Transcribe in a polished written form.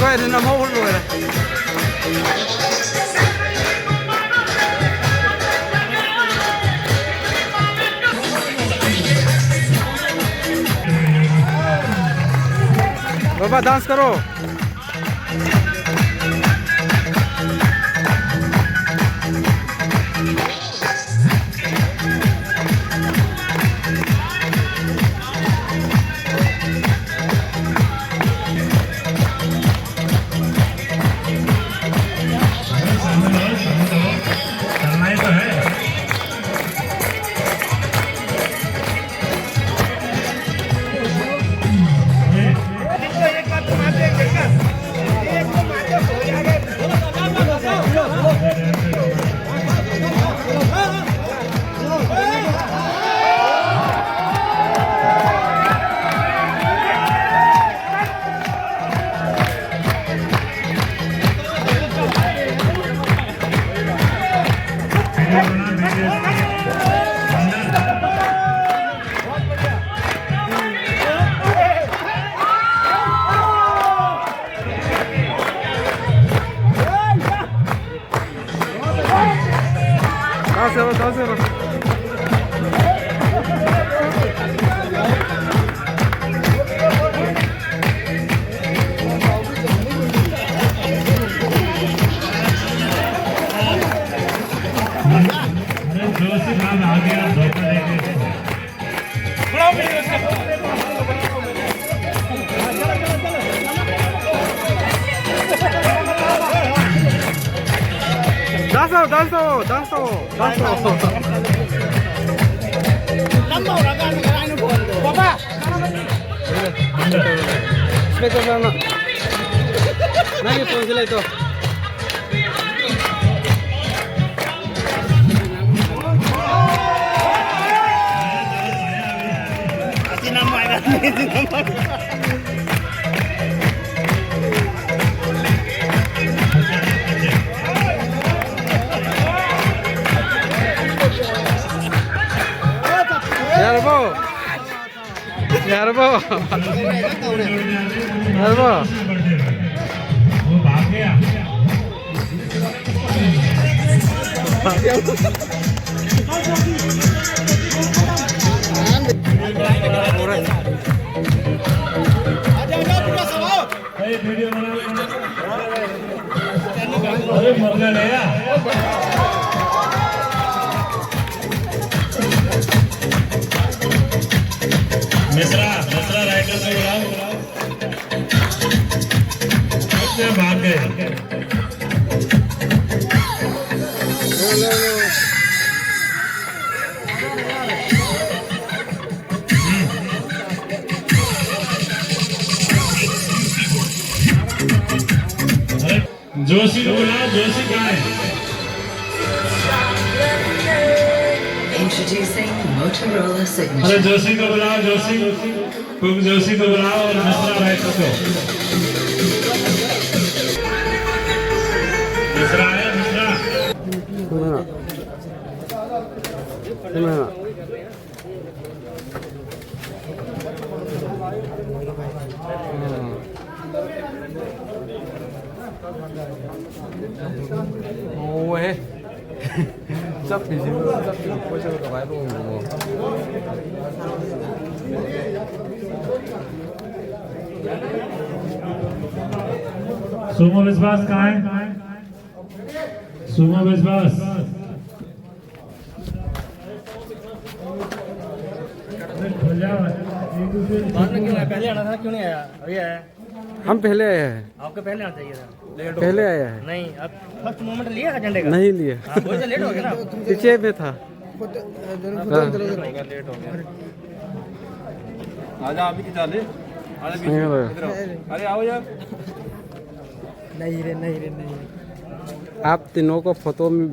देखो ये नमो बोल रहा है बाबा डांस करो नहीं फोन से तो यारबो वो भाग गया वीडियो अरे मर गया मिश्रा राइटर से बुलाओ भाग गए जोशी को बुलाओ जोशी कहाँ है Introducing Motorola Signature. अरे जोशी को बुलाओ जोशी को बुलाओ और मिश्रा राइटर को मिश्रा है मिश्रा 오해 어차피 꼬시고 많이 보면 뭐 सुमो विश्वास कहाँ है सुमो विश्वास पहले आना था क्यों नहीं आया अभी आया हम पहले आए हैं आपको पहले आना चाहिए था पहले आया है नहीं अब फर्स्ट मोमेंट लिया झंडे का नहीं लिए वही तो लेट हो गया ना पीछे में था लेट हो गया आजा अभी की चाले अरे आओ यार नहीं रे नहीं आप तीनों को फोटो में